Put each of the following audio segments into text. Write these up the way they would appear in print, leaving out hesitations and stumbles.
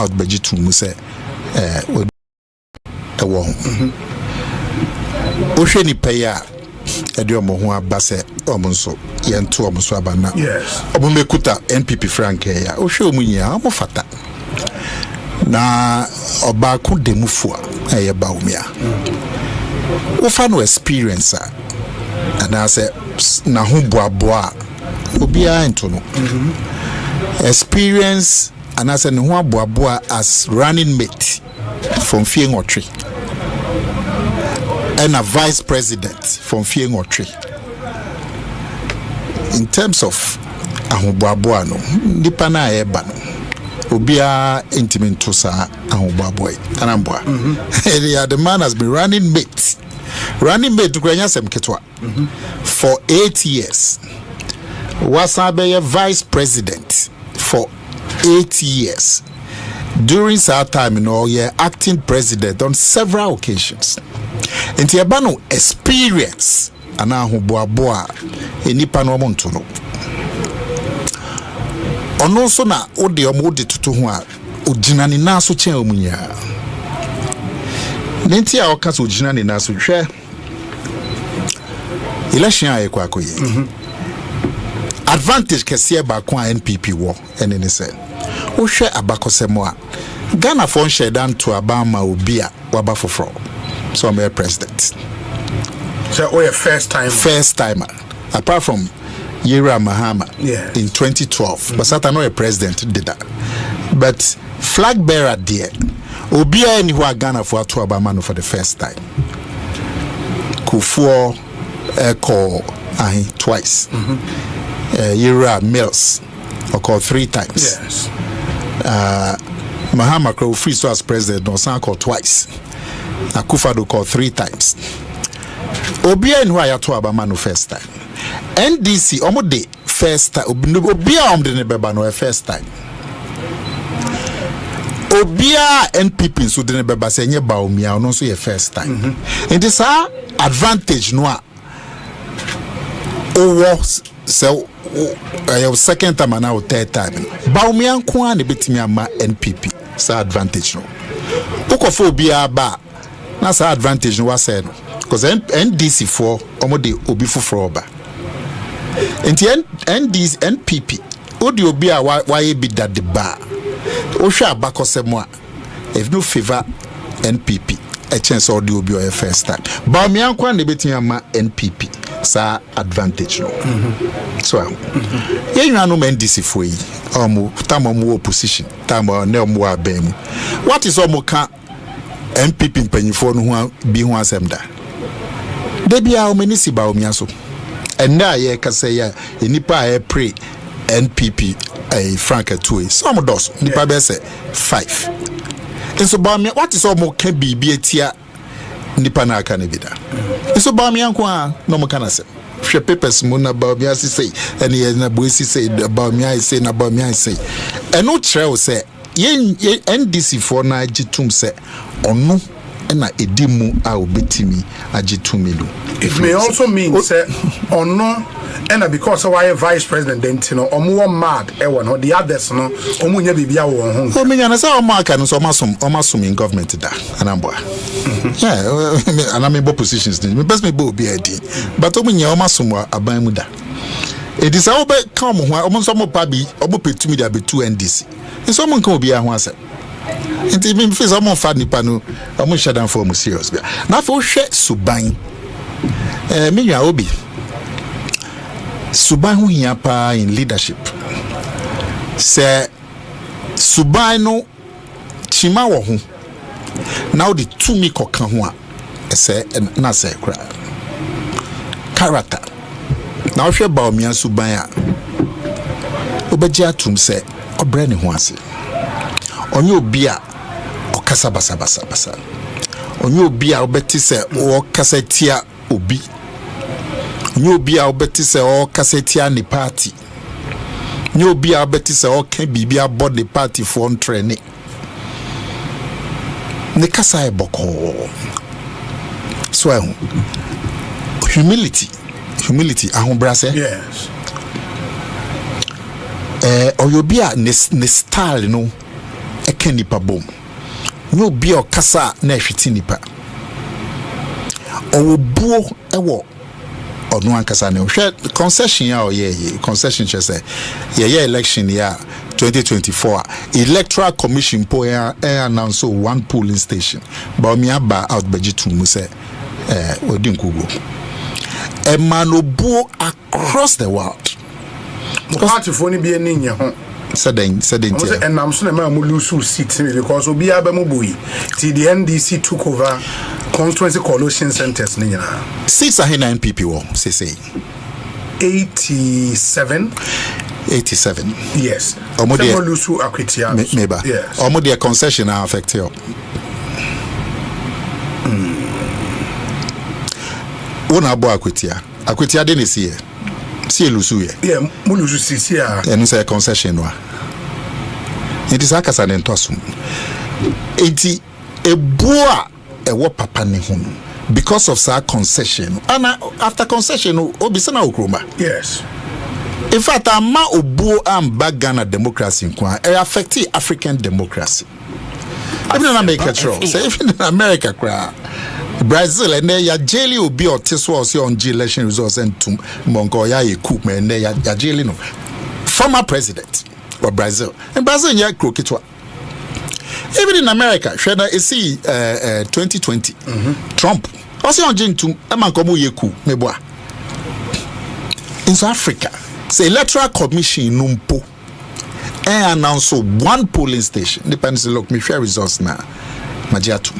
out bejitu mu se wo o hwe ni peya ede omo ho abase omo nso yento omo so abana omo mekuta NPP frank ya o hwe omu nyia omo fata na oba ko demufo eye bawumIA o fa no experience and say na ho boaboa obia ento no experience and I say no ho boaboa as running mate from Fiengotri and a vice president from Fiengotri. In terms of ahoboaboa no nipa na eba no obia intimate sa ahoboaboa anamboa the man has been running mate to Grenya Semketwa for 8 years. Wasabe vice president for 8 years. During that time, acting president on several occasions. And Tiabano experience anahu boa enipa no monto no. Ono so na ode omode tutu ho a ogina ni na so chen omunya. Nenti a okasa ogina ni na so hwe election aye kwa koye. Advantage kese ba kwa NPP wo enene se. Wo hwe abakosemo a Ghana for share down to Abama Obia waba foforo. So I'm a president. So we first timer. Apart from Yera Mahama in 2012. But Sata no a president did that. But flag bearer there. Obia anywhere Ghana for to Abama for the first time. Kufuor call twice. Yera Mills call 3 times. Yes. Mahama Crow free so as president no san call twice. Akufado call 3 times. Obia anywhere ya to Abama no first time. NDC omode first time. Obia omde ne beba no first time. Obia NPP so de ne beba se nye bawumIA no so ye first time. And this advantage no a so second time and now third time. bawumIA nko a ne betimi ama NPP sa advantage no. Ukofo obia ba na sa advantage no was no because NDC for omode obi foforo ba. Enti NDC NPP odi obi a why be that the bar o hwa abakosemo a if no favor NPP a chance or the obi o first time bawumIA nko na betimi ama NPP sa advantage no so yenwa no NDC for yi omo tamomo opposition tamo na omo abemu what is omo ka NPP mpanyifo no ho bi ho asem da bia o mani si bawumIA so and now ye can say nipa pray NPP a frank two some dos nipa be say 5 and so bawumIA what is all more can be etia nipa na aka ne bida and so bawumIA nko a no mo kana say hwe papers mo na bawumIA say and ye na boisi say bawumIA say na bawumIA say and no trel say ye NDC for na agitum say onu na edimu a obetimi agitumelu. It may also mean say or no and because why vice president no omo mad e won the others no omo nya bibia wo ho o menya na say omo aka no so omasum in government da anamboa yeah anamebo positions me best me bo obi adi but omo nya omasum aban mu da e dis how be come ho omo so mo pa bi omo petumi da be 2 NDC so omo nkan obi a ho asem enti me feel omo fa nipa no omo shadan for mo serious bia na fa o hwe suban me nwa obi suban hu hia pa in leadership se suban no chima wo ho now the tumi koka ho a se na se kra character now hwe bawumIA suban a obeji atum se obre ne ho ase onye obi a okasa basa onye obi a obeti se okasa tia obi onye obi a obeti se okasa tia ni party onye obi a obeti se oka bibi abod the party for on training ne kasa e boko so humility ahombrase yes oyo bi a ne style no nipa bom no be o kasa na hweti nipa o buo ewo ono ankasa ne hwe concession ya o ye concession che say ye election ya 2024 electoral commission po announce one polling station bawumIA ba out budget mu say odinkugo e manobuo across the world party for ni be ni nye ho said and I'm so na lose seats because obi aba mu boy till the NDC took over constituency coalition centers ni nyina seats are in NPP wo say 87 yes omode lose akwetia meba omode concession are affect you wona abo akwetia de ne sie lusu ye mu lusu sisi a enu say concession wa it is akasa ne ntosum enti eboa ewo papa ne ho because of sa concession and after concession obisa na okroma yes in fact ama obuo amba Ghana democracy kwa affect African democracy even in America say even in America kra Brazil and ya jeli obi otiso osi on election results and to mongo ya coup men ya jeli no former president of Brazil and Brazil ya krokitwa even in America sheda isi 2020 Trump osi on jintum e man komo ye coup meboa in South Africa say electoral commission numpo and announce one polling station depends look me share results na majiatu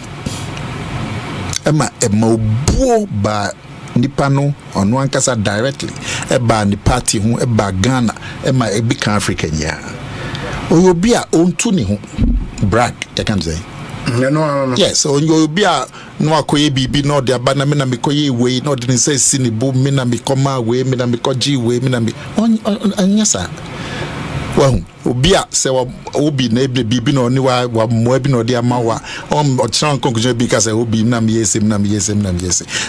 Emma obuo ba nipa no ono ankasa directly eba ni party ho eba Ghana emma ebika Africa nya oyobi a ontu ni ho brag you can say no yes oyobi a no akoye bibi no de aba na me na mekoye we no de say sinibo me na mekoma we me na mekoji we me na me anyasa well obia se obi na eble bibi no ni wa mo bi no de amawa o chan conclusion bi ka se obi na me yesem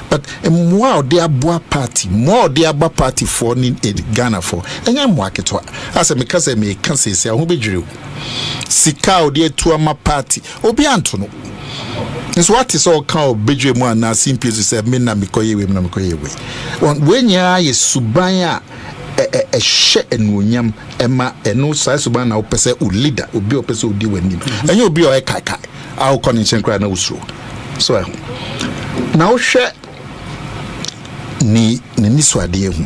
but mo de aboa party mo de aba party for ni Ghana for enya mo aketwa ase me ka se me kan se ho bedwire sika o de tu ama party obi anto no nso what is all kan bedwire mu na simple say me na mekoye we when ya ye suban a she enuonyam ema enu sai suban na opese o leader obi opese odi wanim enye obi o kai aw kon nchen kra na usro so na o hwe ni swade ehu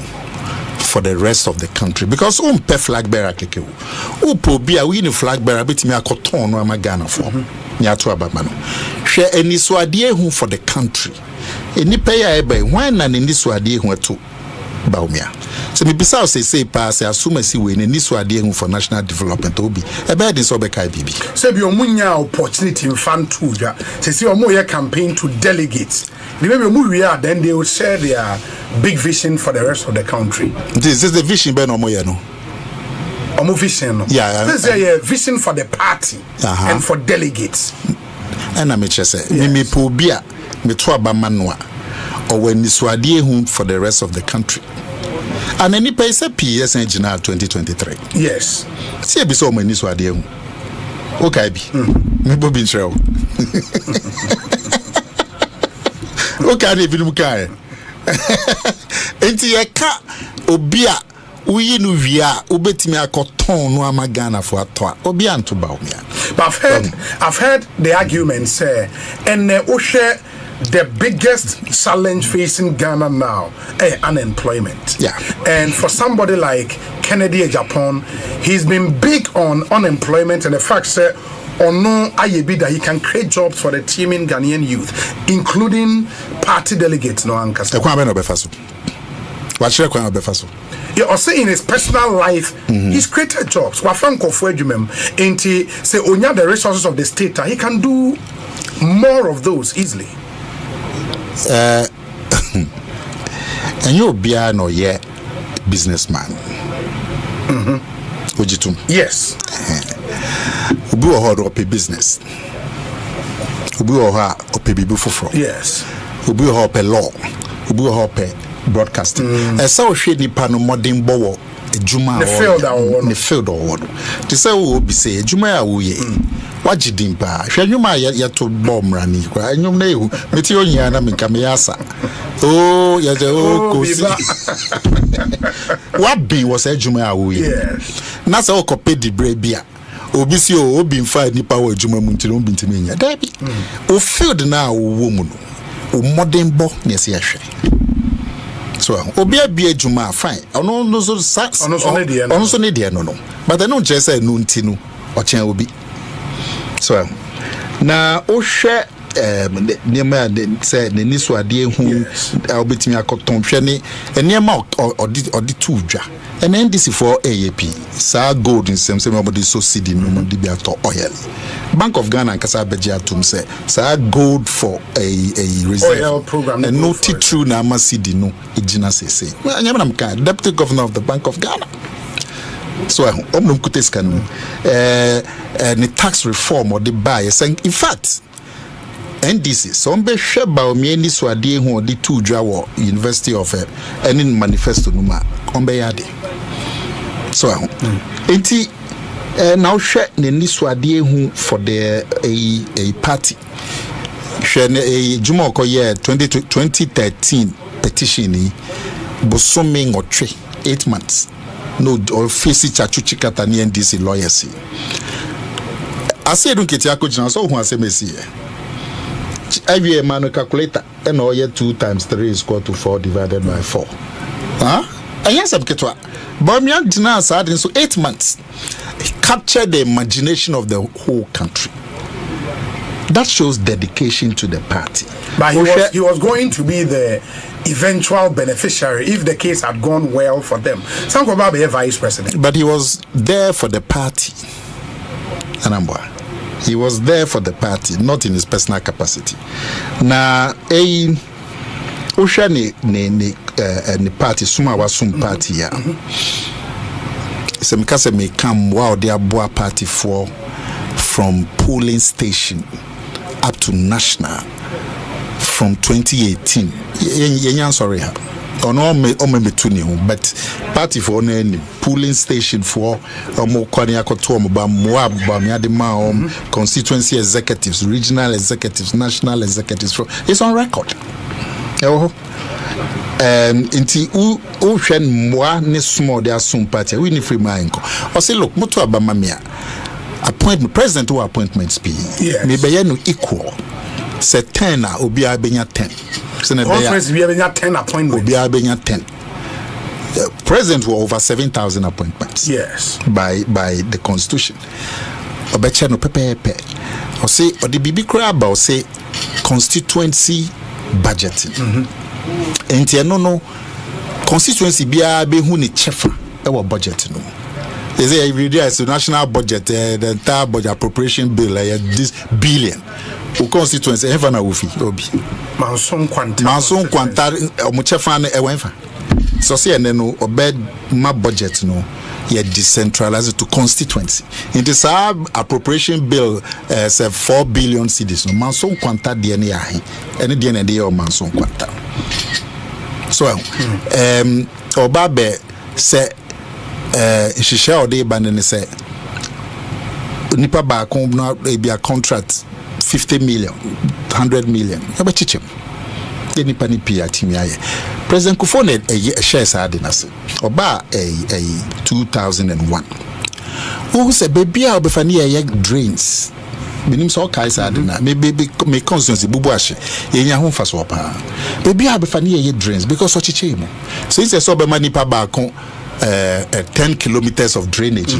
for the rest of the country because pe flag bearer keke o po bi a we ni flag bearer betimi akoton no ama Ghana for ni ato ababa no hwe eni swade ehu for the country eni pay ya ebe when na ni swade ehu ato bawumIA so me bisa say pass assume si we ni swade ehu for national development obi ebe dey so be kai bibi say bi omunya opportunity in fan to ja say omo ye campaign to delegates the way omu we are then they will share their big vision for the rest of the country. This is the vision ben omo ye no omo vision no this is a vision for the party and for delegates and me say me po bia me to abama no or when swade ehu for the rest of the country. And any pace PS engineer 2023. Yes. See be so many swade ehu. Okay bi. Me bobi ntreo. Okay na ebinom kai. Enti ye ka obi a uyi no wia obetimi akoton no ama Ghana for atwa. Obi anto bawumIA. But I've heard the argument say and ohwe the biggest challenge facing Ghana now unemployment. Yeah. And for somebody like Kennedy Agyapong, he's been big on unemployment and the fact that that he can create jobs for the teeming Ghanaian youth, including party delegates. No ankasa. Yeah, also in his personal life, he's created jobs. Wafanko for Ejumem, and he say onya the resources of the state, he can do more of those easily. And you be no ye businessman. Ojitum. Yes. Ubi oho do business. Ubi oho ope bibu foforo. Yes. Ubi oho pe law. Ubi oho pe broadcasting. So hwe nipa no modern bowo ejuma ne field or to say we be say ejuma ya wo ye wagidimpa hwe nwuma ya to bomb rani kwa nwum na ehu meti onya na menka me yasa oh ya je kosi what be was ejuma ya wo ye na say okopedi brebia obi si obi mfa nipa wa ejuma mu ntino obi ntime nya da bi o field na wo mu no o modern bo na se ahwe so obi abi ejuma fine ono so ne de no but I no just say no ntinu o chen obi so na o hwe niema say ne niso ade hu obetimi akoton hwe ne niema odi tuudwa and NDC for AAP sa gold in same nobody so cedi no de bia to oil Bank of Ghana kasa beji atum say sa gold for a reserve oil program and no true na ma cedi no ejina sese anyam na mka deputy governor of the Bank of Ghana so omnum kutes kanu the tax reform or the buy saying in fact NDC so be hwe bawumIA ni so ade hu the two dwa wo University of any manifesto no ma ombe yade so enti now hwe ne ni so ade hu for the a party hwe ne juma okoye 2013 petition ni bosome ngotwe 8 months no office chachuchi kata ni NDC lawyers ase dun keti akojina so hu asemesi every man calculator and all 2 times 3 is equal to 4 divided by 4 and yes I'm ketwa bawumIA dina sad so 8 months capture the imagination of the whole country. That shows dedication to the party. But he was going to be the eventual beneficiary if the case had gone well for them. Sanko Baba be vice president. But he was there for the party. Anambwa. He was there for the party, not in his personal capacity. Na usha ni party suma wasum party ya. Semikase may come wow they are party for from polling station up to national from 2018. Yenyan sorry ha. Ono me tuni ho but party for any polling station for omo kwani akoto omo ba bawumIA de ma constituency executives, regional executives, national executives for it's on record. Inti u hwen mwa ne small they assume party we ni free mind ko o say look moto abamamia appointment president who appointments be me be no equal say 10 na obi abenya 10 so na conference we abenya 10 appointments obi abenya 10 president were over 7,000 appointments by the constitution obecha no pepepe o say o the bibi kra about say constituency budgeting enti no constituency bia be hu ni chefa e wo budget no they say every day is the national budget the entire budget appropriation bill this billion o constituency ever na wofi obi manson kwanta o chefa na e wenfa so say no obed ma budget no ye decentralized to constituency in this appropriation bill say 4 billion cedis no manson kwanta de na yahi ene de na de o manson kwanta so obabe say shisha ode banene say nipa ba kon na be a contract 50 million 100 million aba chichem nipa ni pia timi aye president Kufone shares adinase oba 2001 who say baby a obefani ye drains minim so kai sa adina me constituency bubu ahye yenya ho fa so pa baby a obefani ye drains because o chiche mu so is so be manipa ba kon 10 kilometers of drainage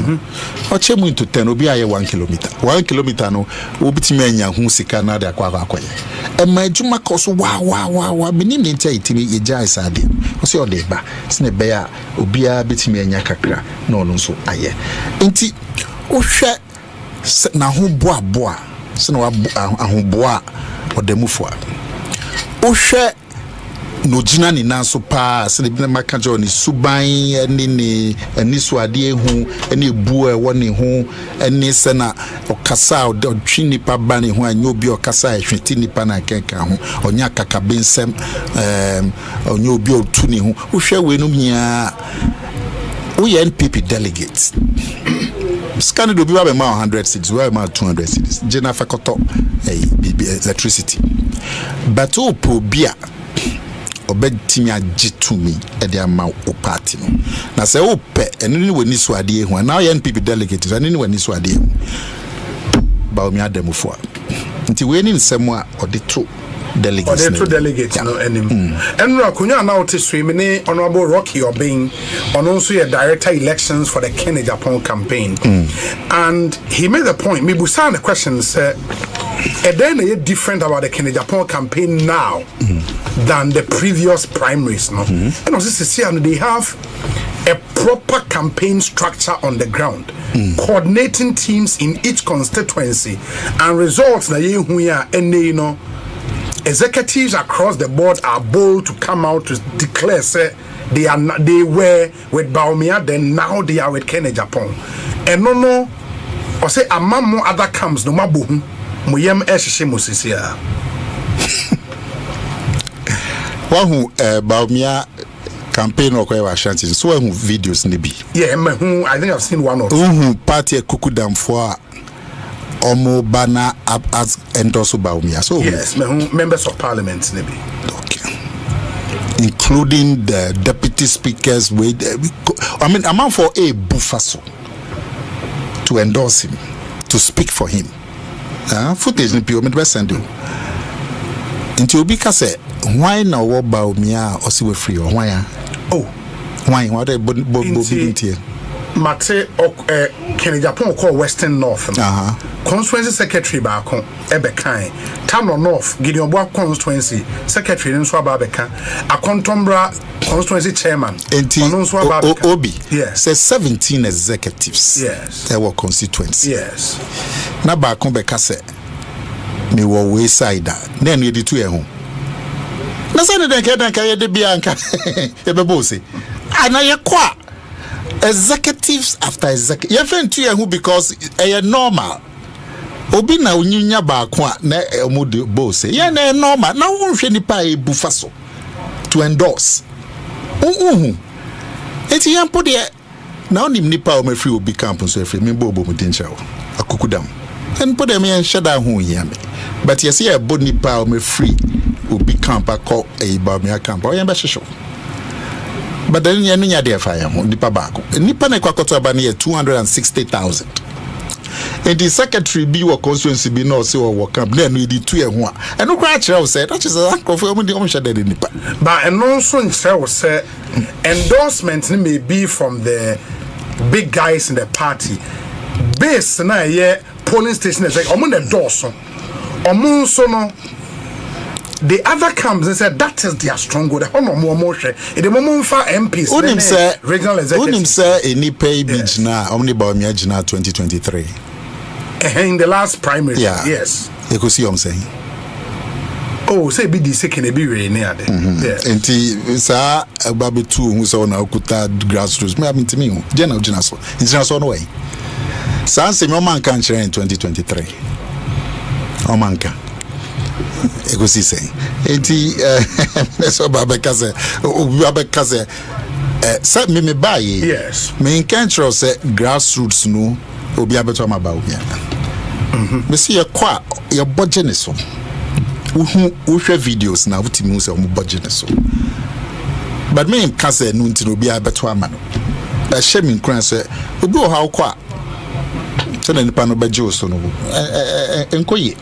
o chemu into 10 obi aye 1 kilometer 1 kilometer no obitimi anya hu sika na de akwa akoye ma adwuma koso wa minim ne ntia itimi eja isade o se o de ba sine be ya obi a bitimi anya kakra na ono nso aye enti o hwe na ho boa sine wa ahoboa odamufo o hwe no jina ni nanso pa se bi na maka jo ni suban ni so ade hu eni ebu e woni hu eni se na okasa o twini pa ba ni hu anyo bi okasa ehweti ni pa na kenka hu onya kaka bensem onyo bi otu ni hu wo hwe we no mia we NPP delegates. Scanning do be about 100 cities, we about 200 cities. Jenna Fakoto, electricity. But oh, Pobia, obed Timia Jitumi, and the amount of party. Now say, oh, and anyone is swadi, when now NPP delegates, and anyone is swadi. bawumIA demufo nti we ni nsemwa ode to delegates ode to delegates no enim enra kunya na ote swim ni honorable Rocky Obin ono nso ye director elections for the Kenya Japan campaign and he made the point me busan the question say then they different about the Kenya Japan campaign now than the previous primaries no and also see and they have a proper campaign structure on the ground, coordinating teams in each constituency, and results na ye huya and you know executives across the board are bold to come out to declare say they were with bawumIA, then now they are with Kenya Japan. And no or say among more other camps no mabuhu muyem eshishe musisia. Wahu bawumIA campaign or kwa Ashanti so who videos nibi I think I've seen one or two party kukudam for omo bana as endorse bawumIA so yes members of parliament nibi okay including the deputy speakers with I mean amount for a bufaso to endorse him to speak for him footage ni pio me be send you into obi ka say why na wo bawumIA or see we free or why why what they here Mate Kenya Japan call Western North constituency secretary back ebekan Tano North Gideon Boa constituency secretary nso ababeka Akontombra constituency chairman nso ababeka Obi yes say 17 executives yes they were constituency yes na ba kon beka say me wo we side na no edi to e ho na say den ka ye de bia nka e be bo say ana ye kwa executives after executive ye fen to ye ho because e normal obi na onyinya ba ko na mo de bo say ye na normal na wo hwe nipa e bufa so to endorse eti yan po de na onim nipa o mafri obi camp so afri me bo mu dincha akukudam en po de me en sheda ho hia me but yes ye bo nipa o mafri obi camp akọ bawumIA camp o yan be hwehwe but then ye nya de fa yan nipa baako nipa na kwakoto aba na 260,000 and the secretary bi wo constituency bi no say wo camp na no di tu e ho a eno kwa kire wo say that is ankofo mu di o hwede de nipa but eno so nkire wo say endorsement may be from the big guys in the party base na ye polling station is like omo na dorso omo so no the other camps and said that is their stronghold. The more share. The moment for MPs. Unim say regional executives. Unim say any pay beach na omni bawumIA jina 2023. In the last primary. Yeah. Yes. You could see what I'm saying. Oh, say be the second be really near there. Yes. Enti sa baby two who saw na okuta grassroots. Me abinti mi hu. Jena ujina so. Ujina so no way. Sa se me o man kan chere in 2023. O man kan. Ego si say enti so babeka say say me buy yes me control say grassroots no obi abeto ma bawumIA me see ye kwa ye budget ne so wo hwe videos na wutimi say o budget ne so but me can say no nti obi abeto ama no ba she me nkran say obi o ha kwa so na nipa no beje so no enkoye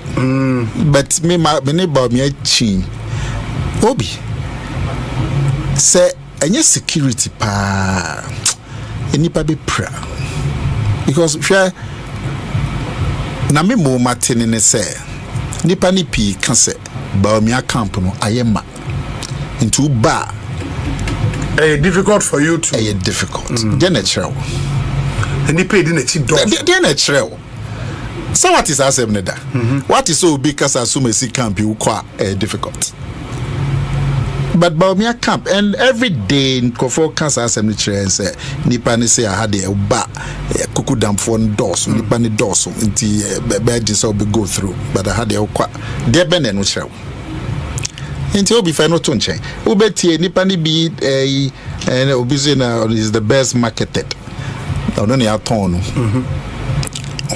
but me ne bawumIA chi obi say any security pa nipa be pra because hwe na me mo matene ne say nipa ni pi kan say bawumIA camp no ayema into ba difficult for you to difficult then a trail and he paid in a cheap dog. Then a trail. So what is asem neda? What is so big as assume see camp you quite difficult. But bawumIA camp and every day in Kofo cancer assembly chair and say nipa ni say I had a ba kukudam for doors nipa ni doors until bed so be go through but I had a kwa there bene no trail. Until be final to nchen. Ubetie nipa ni bi and obviously now is the best marketed. I don't know ton.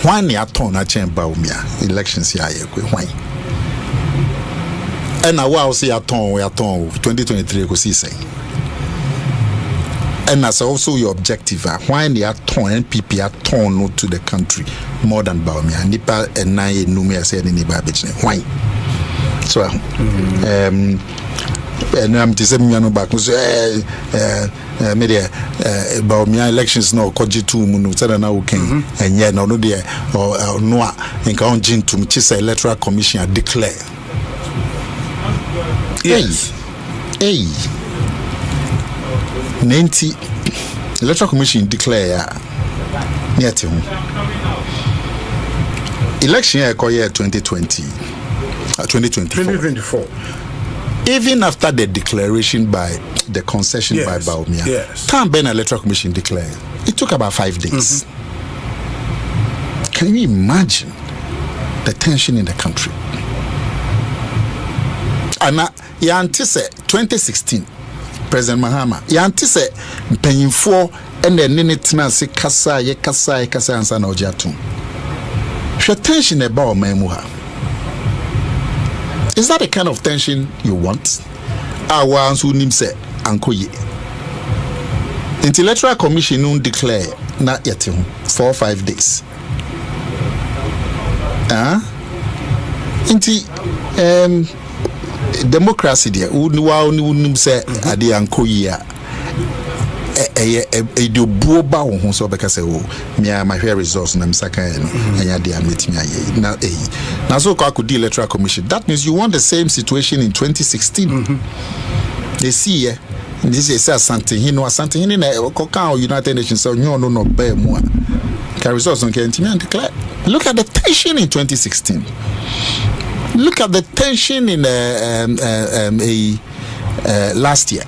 Why near ton I change bawumIA elections here? Why? And now I see a ton 2023 go see say. And that's also your objective. Why near ton NPP are ton to the country more than bawumIA? Nipa and nine numia said in the babbage. Why? So and I'm just saying, no back. Media bawumIA elections no koji tu munu sada na uken and yet no there or no in counting to Chisa Electoral Commission declare. Yes. Hey. 90 Electoral Commission declare near to election year 2020 2024. Even after the declaration by the concession by bawumIA, time Ben Electoral Commission declared, it took about 5 days. Can you imagine the tension in the country? And you anticipate 2016, President Mahama, you anticipate paying for and then in it say kasa and sana ojatum. She tension about memuha. Is that the kind of tension you want? Our who nim say ankoye. Electoral Commission no declare not yet 4 or 5 days. Democracy there who say ade ankoye do boba ho so beka say o me my fair results na msaka enya de ametimi aye na so ko akudi Electoral Commission. That means you want the same situation in 2016. They see this is something he no something in the United Nations so no bear more can results on can declare. Look at the tension in 2016. Look at the tension in last year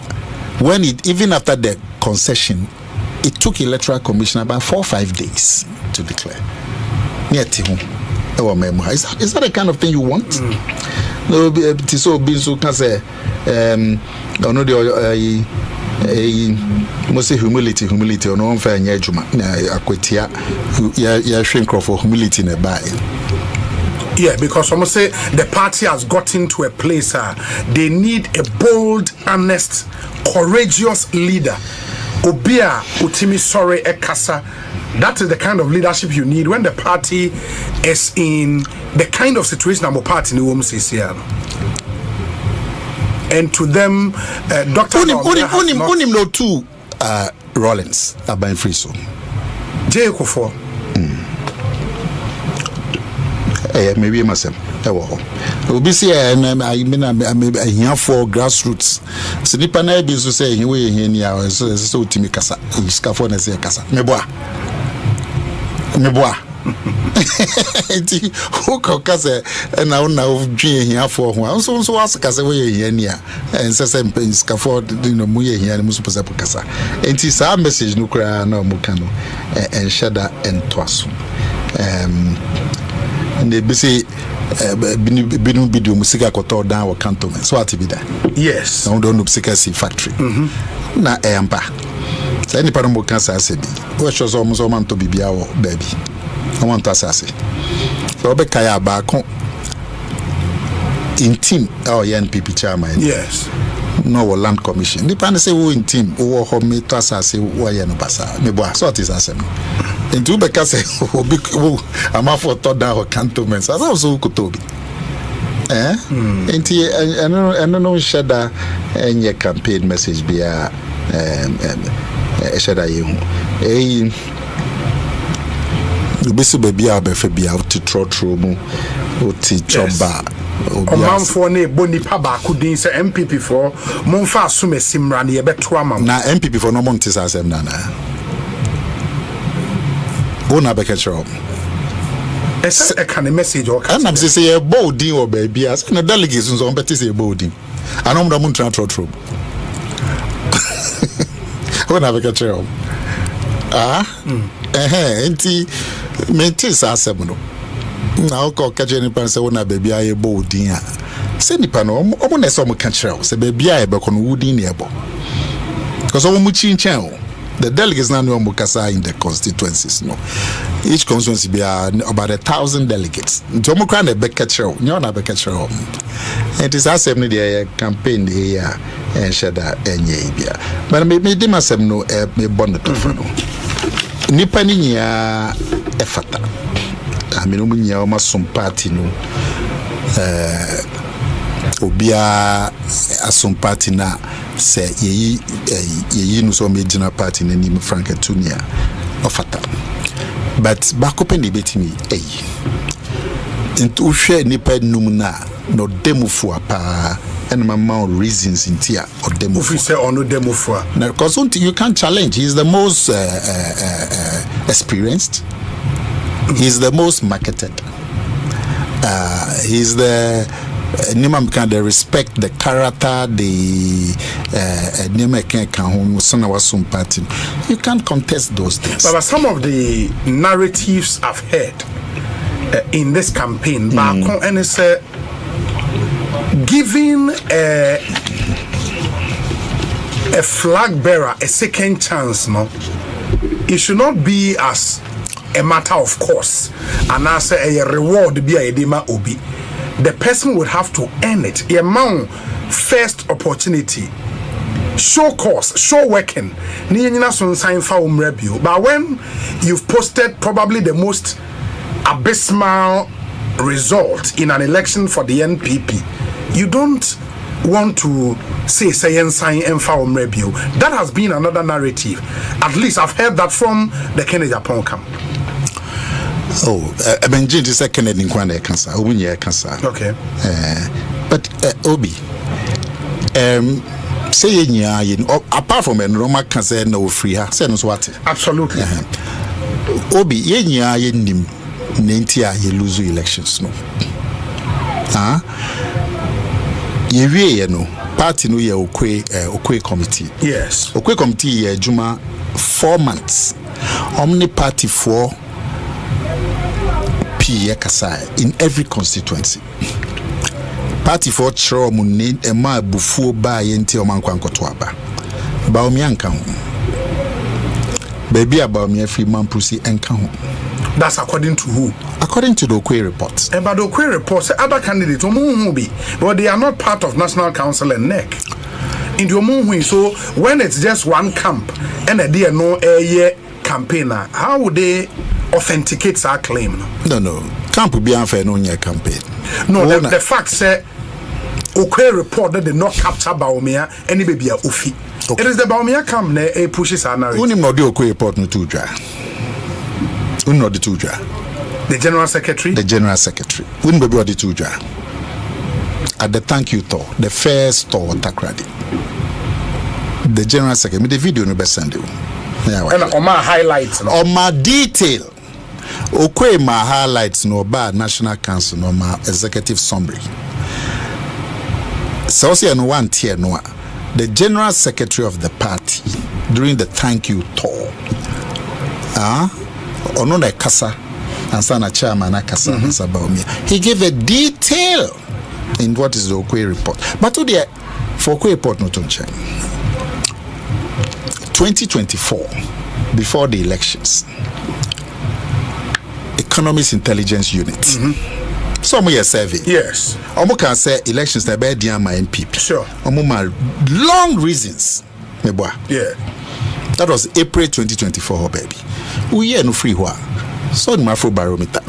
when it even after the concession it took Electoral Commission about 4 or 5 days to declare. Is that the kind of thing you want? No, so being so can say must say humility or no unfair nyejuma akwetia ya shrink for humility in a buy. Yeah, because almost say the party has gotten to a place they need a bold, honest, courageous leader. Obia utimi sore ekasa. That is the kind of leadership you need when the party is in the kind of situation our party in the and to them, Dr. Unim no two Rollins Aban Friso. J. Kofo. Maybe myself. Obi say I mean I here for grassroots. So the panel be so say we here near so timi kasa. Iska for na say kasa. Meboa. Enti who kasa na una dwen here for ho. So ask kasa we here near. And say iska for mu here mu so kasa. Enti sa message no kra na mu kan no en shada en toaso. And they say binu video musika koto down or cantonment so ati bi da yes na don't musika si factory na empa say ni pa mo kan sa se bi we show so mo man to bibia wo baby I want to say so be kaya ba kon in team our NPP chairman yes no land commission ni pa say wo in team wo ho me to asase wo ye no basa me bo so ati asem into because obi ama for to down or cantonments as also kutobi enti eno no shada enye campaign message bia shada yehu obisu bebia abefe bia to trotro mu oti choba oman for ne boni pa ba kudin se MPP for monfa asome simra ne yebeto ama na MPP for no montis asem na Bona Bekachop. A kind of message or and I'm say a bolding or baby as no delegations on Betty say bolding. I know the Montran Trotro. Bona Bekachop. Enti mentis asebno. Now call catching pan say one baby I bolding. Send the pano, omo so mo catch say baby I be kon woodin ebo. because the delegates now know Mukasa in the constituencies. No, each constituency be about 1,000 delegates. Tomokran a Becatcher, Nyona Becatcher. It is as a campaign here and Shada and Yabia. But maybe must have no bonnet of Nipania effata. I mean, Umunya almost some party no. Obia some party na say ye no so major party na nim Frank Tunia ofata. But back open debate me into share nipa numna no demo for pa and my mouth reasons in tia or demo for say or no demo for now because you can't challenge. He's the most experienced, he's the most marketed, he's the Nimam can they respect the character, the party. You can't contest those things. But some of the narratives I've heard in this campaign, and it's giving a flag bearer a second chance. No, it should not be as a matter of course, and as a reward be a edema obi. The person would have to earn it. A man first opportunity, show course, show working. But when you've posted probably the most abysmal result in an election for the NPP, you don't want to say sign and foul review. That has been another narrative. At least I've heard that from the agyapong camp. I mean, Jane is a Canadian cancer, cancer. Okay. But Obi, say apart from a Roma cancer, no free, send what? Absolutely. Obi, nim Nentia, you lose elections, no. You know, party no ye okwe committee. Yes. Okwe committee Juma 4 months. Omni party 4 in every constituency. Party for Chro Munid and my buffo by Yenti Omanquancotuaba. Bawumia baby about me free man pussy and count. That's according to who? According to the Okwe reports. And by the Okwe reports, other candidates will be, but they are not part of National Council and NEC. In the Omunhui, so when it's just one camp and a dear no a year campaigner, how would they authenticate our claim? No. Camp will be unfair no year campaign. No, the fact say Okwe report that they not capture bawumIA any baby a ufi. Okay. It is the bawumIA camp ne pushes our narrative. Unim not the Okwe report no two dra. Not the two dra. The General Secretary? The General Secretary. Wouldn't be the two dra. At the thank you tour, the first tour Takradi. The General Secretary, the video no be send you. And on my highlights. No? On my detail. Okwe my highlights no ba National Council no my executive summary. So no one tier no. The General Secretary of the party during the thank you tour. Ono na kasa ansana chairman na kasa bawumIA. He gave a detail in what is the Okwe report. But today for Okwe report no to check. 2024 before the elections. Economist Intelligence Unit. Some year survey. Yes. Omo can say elections na be dia my NPP. Sure. Omo long reasons. Yeah. That was April 2024, baby. We hear no free wa. So the Afro Barometer.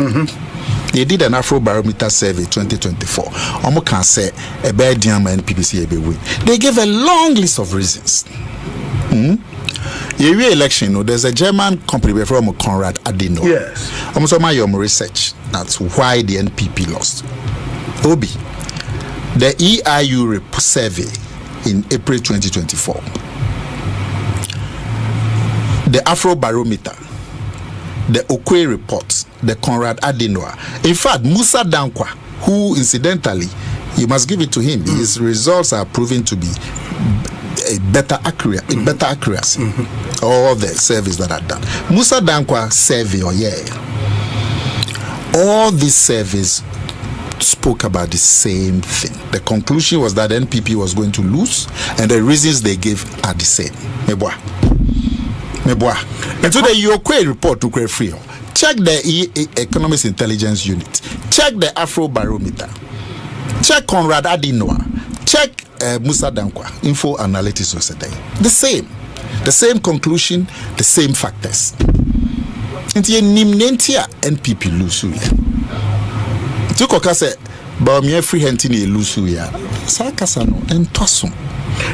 They did an Afro Barometer survey 2024. Omo can say a bad dia my NPP win. They gave a long list of reasons. Every election, there's a German company from Konrad Adenauer. Yes. Almost all my research. That's why the NPP lost. Obi, the EIU survey in April 2024, the Afro Barometer, the Okwe reports, the Konrad Adenauer. In fact, Musa Dankwa, who incidentally, you must give it to him, his results are proven to be a better accuracy. All the surveys that are done. Musa Dankwa survey all these surveys spoke about the same thing. The conclusion was that NPP was going to lose, and the reasons they gave are the same. Meboa. And so the Yokwe report to create free. Check the Economics Intelligence Unit. Check the Afro Barometer. Check Conrad Adinoa. Check Musa Dankwa. Info Analytics Society. The same conclusion, the same factors. And ye nimnentia NPP lusu ya. Tukoka se bawumia free hentini lusu ya. Sakasa no entosum.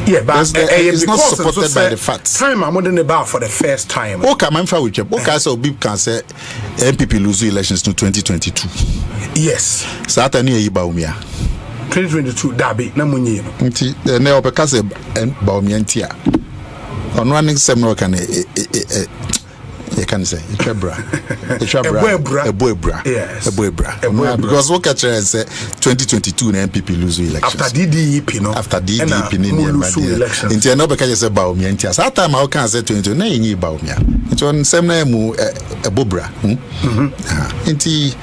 Yeah, but it's not supported by the facts. Time I'm wondering about for the first time. Okay, I'm for which. Okay, so Bib can say NPP lose elections to 2022. Yes. Satani e bawumia. 2022 dabi na munyi. Nti ne obeka se bawumia ntia. Ono aning semno kan you can say Echebra. Yes. Because what catch is 2022 na NPP lose election. After DDP, no. After DDP ni election. Inti no be catch say bawumia ntia. That time I can say 2022 na yin bawumia. It on sem na mu ebobra. Inti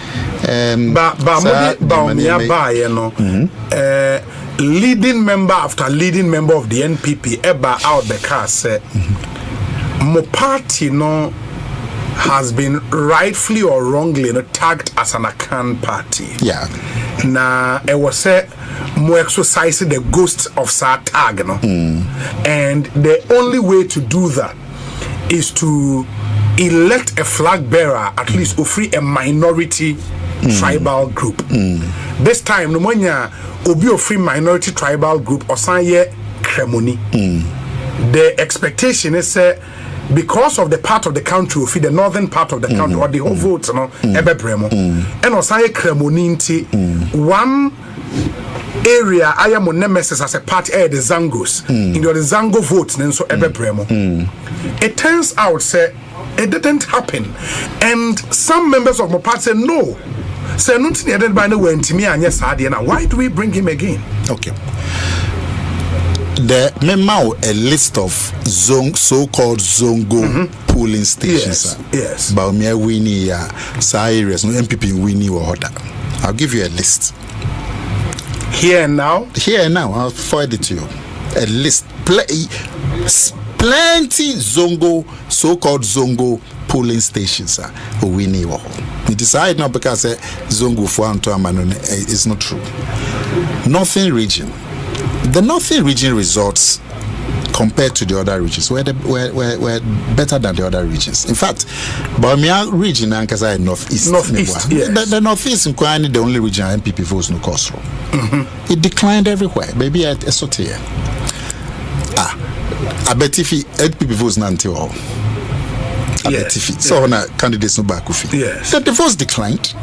bawumia ba ye no. Leading member after leading member of the NPP ever out the car say mo party no has been rightfully or wrongly tagged as an Akan party. Yeah. Na it was said more exercising the ghost of sa tag, no. And the only way to do that is to elect a flag bearer, at least free a minority tribal group. This time, no monya obi free minority tribal group or sanye kremoni. The expectation is because of the part of the country, the northern part of the country, or the whole votes, no, ebebremo, and osanye kremoni nti one area I am on nemesis as a party the Zangos in the Zango votes and so ebebremo. It turns out say it didn't happen, and some members of my party say no. Say nothing added by the way to me and yes, why do we bring him again? Okay. The memo a list of so-called Zongo polling stations. Yes. Bawumia Winnie areas, no MPP Winnie or order. I'll give you a list. Here and now, I'll forward it to you. A list, plenty Zongo, so-called Zongo polling stations. Winnie or we decide now because Zongo for Antoine is not true. Northern region. The northern region results compared to the other regions were better than the other regions. In fact, bawumia region and Kasa northeast. Yes. The northeast in Kwani, the only region MPP votes no cost from. It declined everywhere. Maybe at Esotia. I bet if MPP votes nanti all. I bet if so na candidates no back with. Yes. The votes declined.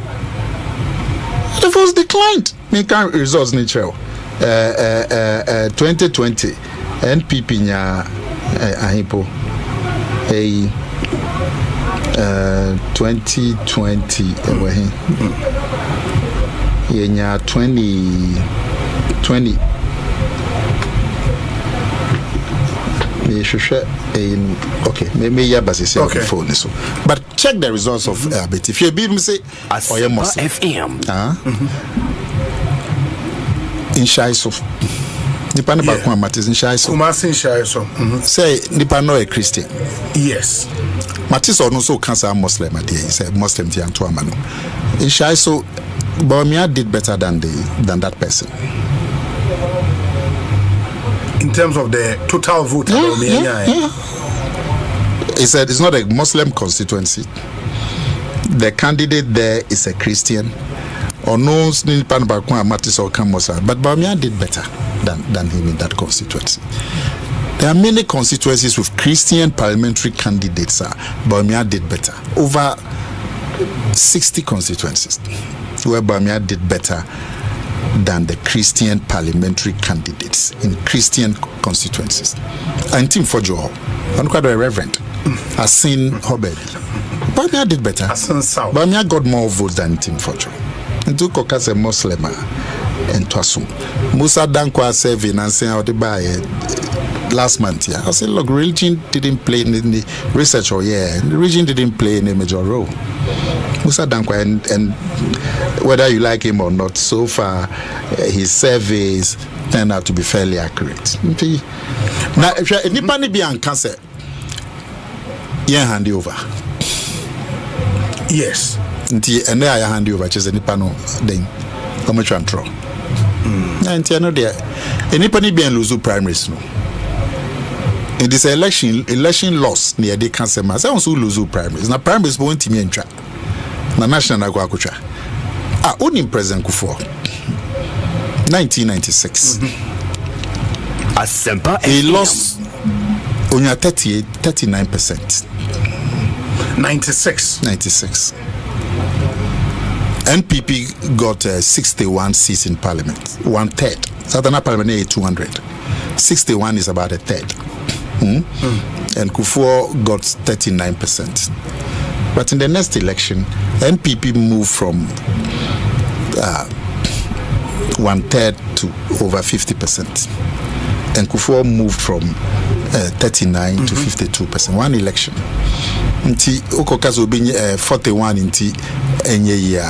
Make results nature. 2020 NPP nya ahipo 2020 ewe yenya 2020 okay maybe ya basi okay phone so but check the results of but if you be say Oyemos FM in Shaiso. Nipa ne ba kwa Matis in Shaiso. Kumasi in Shaiso. Say nipa no a Christian. Yes. Matis or no so cancer Muslim at he said Muslim ti anto amano. In Shaiso bawumia did better than that person. In terms of the total vote, He said it's not a Muslim constituency. The candidate there is a Christian. Or no nipa ne ba kwa Matis or Kamosa, but bawumia did better than him in that constituency. There are many constituencies with Christian parliamentary candidates. Bawumia did better. Over 60 constituencies where bawumia did better than the Christian parliamentary candidates in Christian constituencies. And Tim Fojo, I'm quite a reverend. I've seen Hobel. Bawumia did better. Bawumia got more votes than Tim Fojo. And to Kokas a Muslim and Twasum. Musa Dankwa serving and saying how to buy last month. Yeah, I said, look, religion didn't play in the research, or religion didn't play any major role. Musa Dankwa, and whether you like him or not, so far his surveys turned out to be fairly accurate. Now, if you anybody be on cancer, hand over. Yes. And then I hand you over. Just any panel then come and control. And you know there, anybody be lose primaries no. In this election loss near the cancer mass. I also lose primaries. Now primaries won't team in track. Na national agwakucha. Only President Kufuor. 1996. He lost on 39%. 96. NPP got 61 seats in parliament, 1/3. Southern Parliament is 200. 61 is about a third. And Kufuor got 39%. But in the next election, NPP moved from 1/3 to over 50%. And Kufuor moved from 39 to 52%. One election. Nti Okokazo being 41 inti enye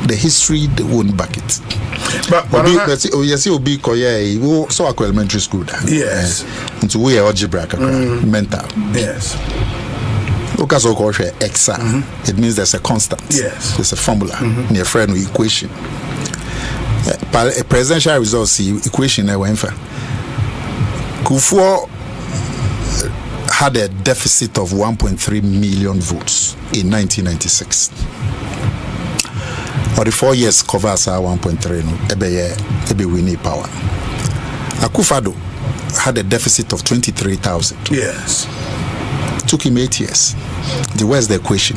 the history won't back it. But yes, you be koye so elementary school. Yes. Into we algebra mental. Yes. Okazo ko exa. It means there's a constant. Yes. There's a formula near friend equation. Presidential results equation I went for. Kufuor had a deficit of 1.3 million votes in 1996. For the 4 years covers our 1.3 no ebe winning power. Akufo-Addo had a deficit of 23,000. Yes. Took him 8 years. Where's the equation?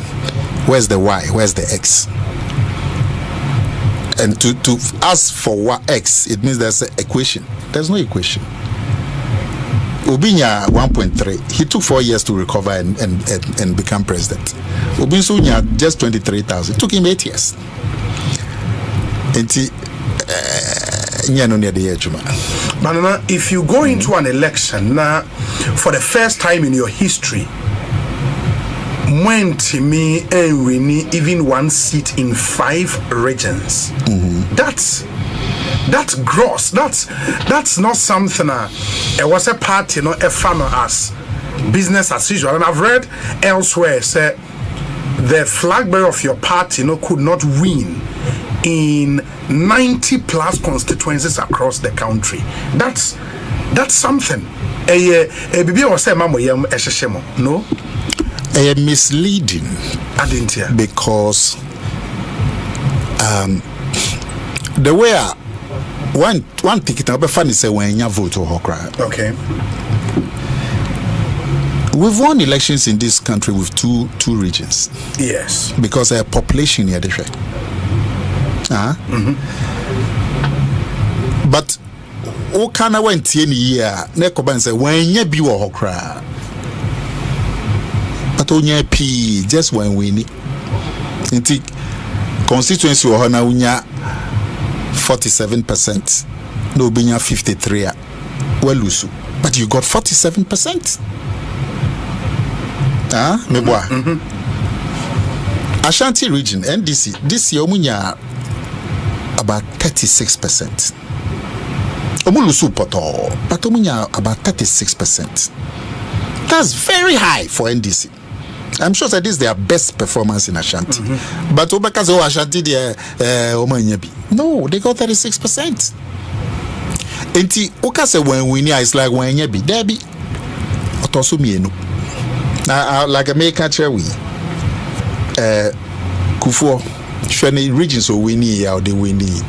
Where's the y? Where's the x? And to ask for what x, it means there's an equation. There's no equation. Obinya 1.3. He took 4 years to recover and become president. Obinsunya just 23,000. It took him 8 years. Banana, if you go into an election now for the first time in your history, when Timmy and Winnie even one seat in 5 regions, that's gross. That's not something. It was a party, a fan of us, business as usual. And I've read elsewhere say the flag bearer of your party, could not win in 90 plus constituencies across the country. That's something. No. Misleading. I didn't hear. Because the way one ticket I'll be funny say when you vote or cry. Okay. We've won elections in this country with two regions. Yes. Because our population here different. But o kana went any year na koban say when you be wo cry. But onya p just when we need. Inti constituency wo na unya 47%. No binya 53. Well lusu. But you got 47%. Meboa. Ashanti region, NDC, this year omunya about 36%. Omulusu poto, but omunya about 36%. That's very high for NDC. I'm sure that this is their best performance in Ashanti. But Obakazo Ashanti no, they got 36%. Enti Okase when we is like when you be Debbie Otosu mienu. Now like a make catcher we Kufuor Shani regions so we need they win the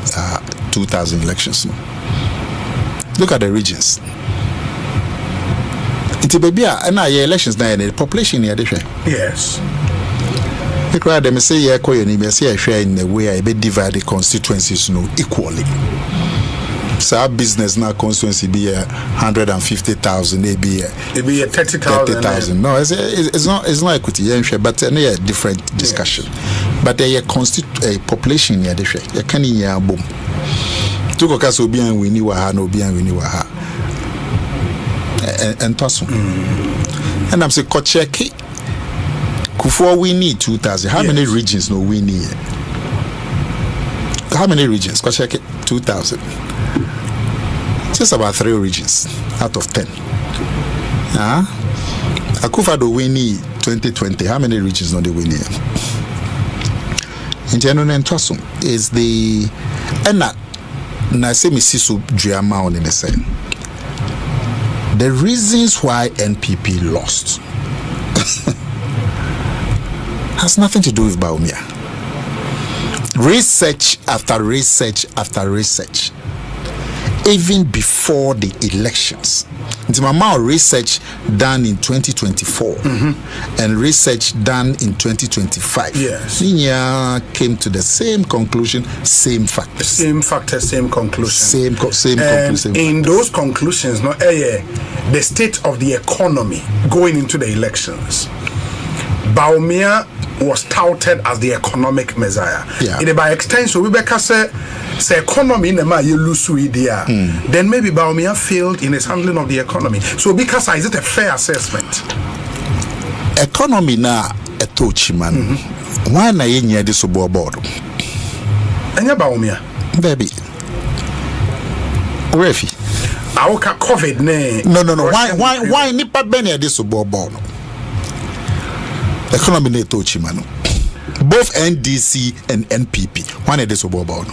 2000 elections. Look at the regions. It's baby and our elections now the population here different. Yes. The crowd them say yeah koyo say share in the way I be divide the constituencies equally. So our business now constituency be 150,000, maybe 30,000. No, it's not equity, but a different discussion. Yes. But they constitute a population here different. You can't hear boom. To go caso bien we ni wa no bien we ni wa ha. and toss. And I'm saying, Kocheki, Kufo we need 2,000. How many regions no we need? How many regions? Kocheki 2,000. Just about 3 regions out of 10. Akufa do we need 2020. How many regions no they we need? In general, and Tossum is the na say me sisu drama on in the same. The reasons why NPP lost has nothing to do with bawumIA. Research after research after research, even before the elections. The amount of research done in 2024 and research done in 2025. Yes. Ninya came to the same conclusion, same factors. Same factors, same conclusion. Same conclusion. In those conclusions, the state of the economy going into the elections, bawumIA was touted as the economic messiah. Yeah. By extension, we say economy in the ma you lose idea. Then maybe bawumIA failed in its handling of the economy. So because is it a fair assessment? Economy na etochi man. Why na yenye this obo board? Enya bawumIA. Baby. Refi. Awoka COVID ne. No. Why nipa bene this obo board? Economy na etochi man. Both NDC and NPP. Why na this obo board?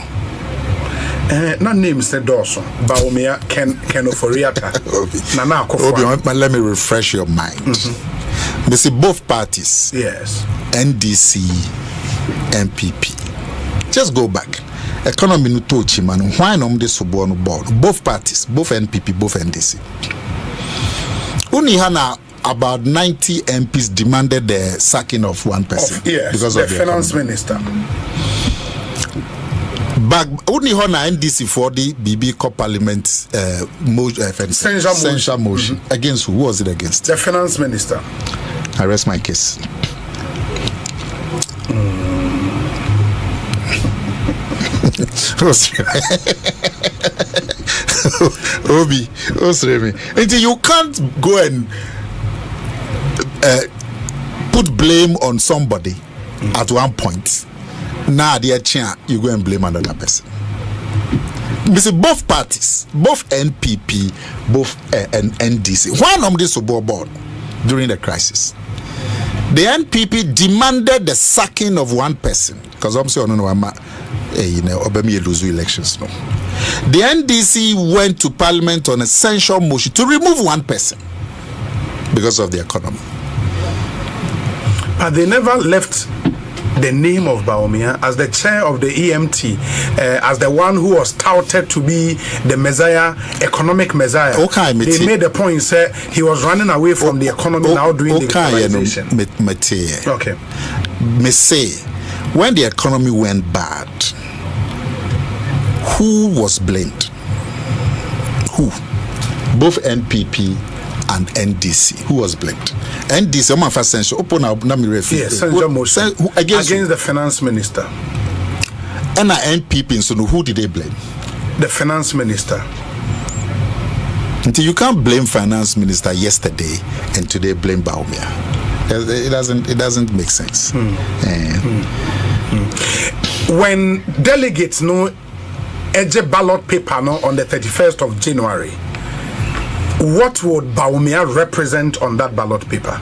Not names the Dawson, bawumIA, Ken Oforiata. Let me refresh your mind. They see both parties. Yes. NDC, NPP. Just go back. Economy no touch man. Why no this suborno board? Both parties, both NPP, both NDC. Only Hana about 90 MPs demanded the sacking of one person. Yes, because of the finance minister. But only Hona NDC for the BB Cup Parliament censure motion. Against who was it against? The finance minister. I rest my case. Obi, until you can't go and put blame on somebody at one point. Now, dear chair, you go and blame another person. You see, both parties, both NPP, both and NDC, one of this board during the crisis. The NPP demanded the sacking of one person because I'm saying, Obama lose elections. No, the NDC went to Parliament on a censure motion to remove one person because of the economy. But they never left the name of bawumIA as the chair of the EMT, as the one who was touted to be the messiah, economic messiah. Okay, they made the point, say he was running away from the economy, now doing the economization. Okay. Me say, when the economy went bad, who was blamed? Who? Both NPP and NDC. Who was blamed? NDC, I'm first censure. Open up, yes, censure motion against the finance minister. And NPP, so who did they blame? The finance minister. Until you can't blame finance minister yesterday and today blame bawumIA. It doesn't make sense. When delegates know a ballot paper on the 31st of January, what would bawumIA represent on that ballot paper?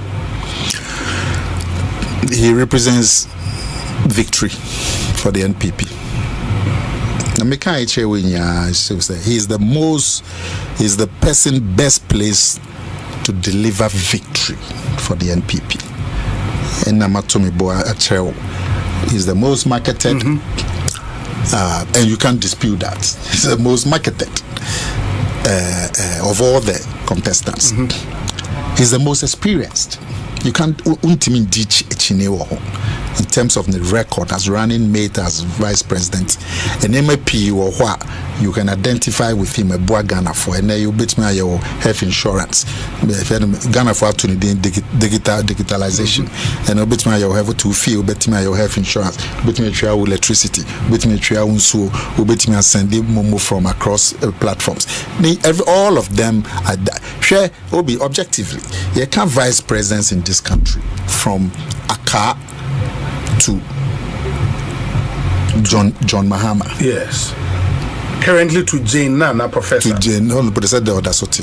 He represents victory for the NPP. He's the person best placed to deliver victory for the NPP. And he's the most marketed, and you can't dispute that. He's the most marketed of all the contestants. He's the most experienced. You can't in terms of the record as running mate, as vice president, and MAP or what you can identify with him a boa Ghana for, and then you bet me your health insurance. Ghana for to digitalization, and you bet me your have to feel, bet me your health insurance, bet me your electricity, bet me your unso, bet me send momo from across platforms. All of them are share will be objectively. You can't vice presidents in this country from Accra to John Mahama. Yes. Currently to Jane Nana, Professor. To Jane, no, but they said the other sort.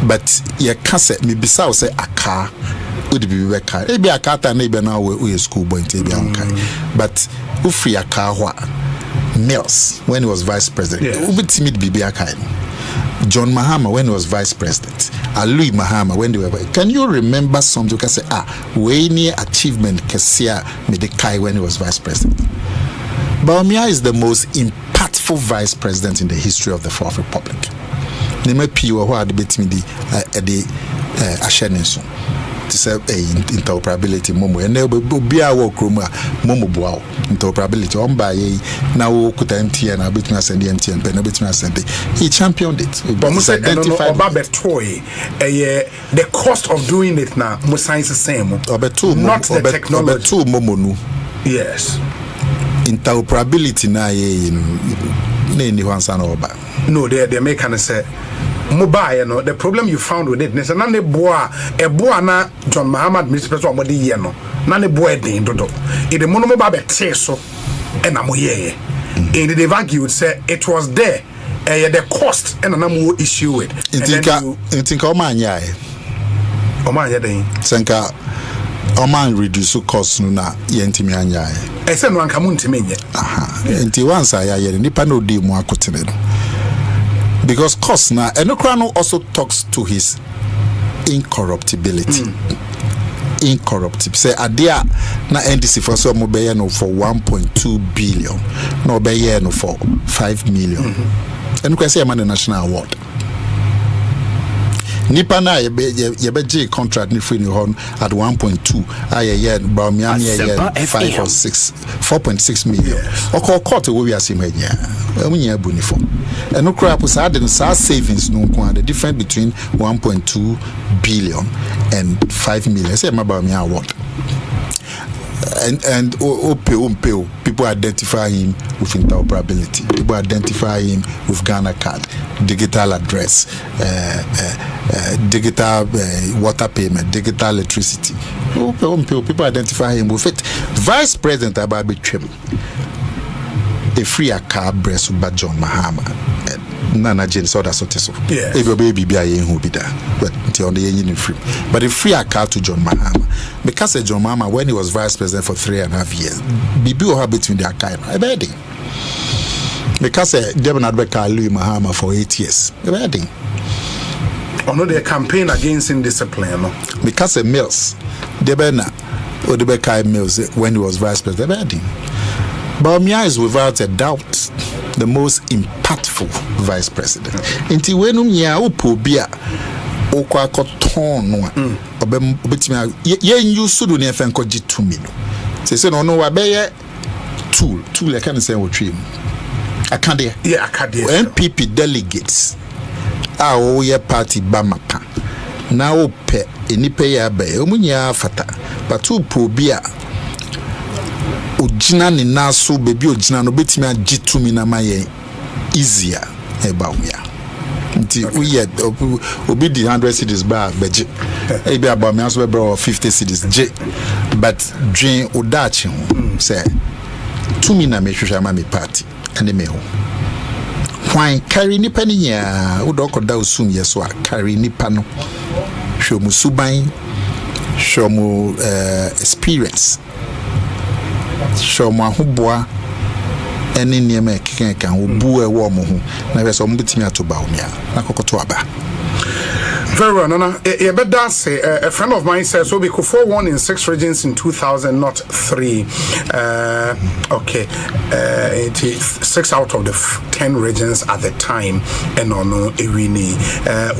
But you can't say, maybe so say Accra would be Rebecca. Maybe Accra, maybe now we school boy, but who free Accra Mills when he was vice president. Who be timid be John Mahama when he was vice president. Louis Mahama when they were. Can you remember something? You can say, we need achievement Kesia Medekai when he was vice president. bawumIA is the most impactful vice president in the history of the Fourth Republic. Name P.O. who had bet me the Asheninson to say interoperability momo and be our work room momo bow interoperability on by now could MTN a bit me send the MTN pen a bit me send he championed it. But must identify about the cost of doing it now must science the same not the technology two momo no. Yes. Interoperability na no, they make kind of say mobile, you know. The problem you found with it, there's none boa na John Mahama Mr. President Modi yeno. None boa din dodo. It the monomoba be so and amoye. And the value would say it was there. The cost and an issue with. Think Omanya. Omanya day. Senka Oman reduce cost na yentimi anyaye. I said no ankamunti menye. Nti once ayaye nipa no di mu akotene no. Because cost na Enokrano also talks to his incorruptibility. Incorruptible. Say adia na NDC for so mobile no for 1.2 billion. No be no for 5 million. And say man national award. Nipa na ye contract ni free ni hon at 1.2 aye bawumIA 5 or 6 4.6 million. Oko court we are same here. Emunya bonifo. Eno kra po sa de sa savings no ko the difference between 1.2 billion and 5 million. Say ma bawumIA award. And people identify him with interoperability. People identify him with Ghana card, digital address, digital water payment, digital electricity. People identify him with it. Vice President Ababi Trim, a free car breast by John Mahama. Nana Jane saw that sort of so. If your baby be a who be there, but until the engine free. But if free a car to John Mahama, because John Mahama when he was vice president for 3.5 years, Bibi or between their kind, a bedding. Because they were not back Louis Mahama for 8 years, a bedding. Or no, their campaign against indiscipline. No? Because Mills, they were not, or the Bekai Mills when he was vice president, a bedding. bawumIA is without a doubt the most impactful vice president. Inti wenu nya upobia okwa koton no obetimi ye use do ne fen ko gitumi no. Se no wa be tool I can say wotwe mu. Akade. Yeah, akade. MPP delegates a ye party bamapa. Na ope enipa ya ba omunya fata. But upobia ojina ni naso bebi ojina no betimi agitumi na maye easier bawumIA nti we obi di 100 cedis ba beje ebi bawumIA so be 50 cedis je but dream odachi ho say tumi na mehwehwa ma me party ene me ho hwan carry nipa ni nya udokoda osum yeso a carry nipa no hwomu suban hwomu experience show my huboa any near me can bu a warm na be so mbetimi ato bawumIA na kokoto aba Very well, Nana. A friend of mine says Obi Kufuor won in 6 regions in 2000, not 3. Okay, 6 out of the 10 regions at the time. And no, Irini.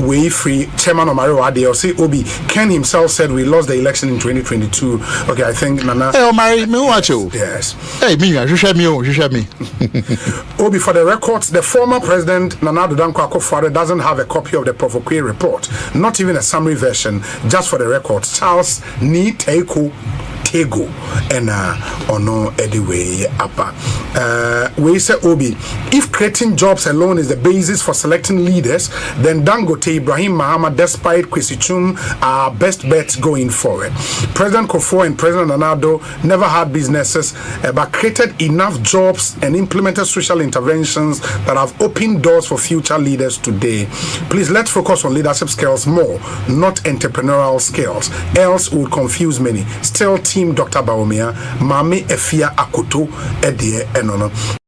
We free Chairman Omari Wade. See, Obi Ken himself said we lost the election in 2022. Okay, I think Nana. Hey, Omari, me watch you. Yes. Hey, me, you share me. Obi, for the records, the former president Nana Dankwa Akufo-Addo doesn't have a copy of the Provokwe report, not even a summary version. Just for the record, Charles Ni Tego and ono anyway apa. We say Obi, if creating jobs alone is the basis for selecting leaders, then Dangote, Ibrahim Mahama, despite Kwesi Chum, are best bets going forward. President Kufuor and President Nana-Addo never had businesses, but created enough jobs and implemented social interventions that have opened doors for future leaders today. Please, let's focus on leadership skills more, not entrepreneurial skills, else it would confuse many. Still, Team Dr. bawumIA, Mami Efia Akoto, Edie Enono.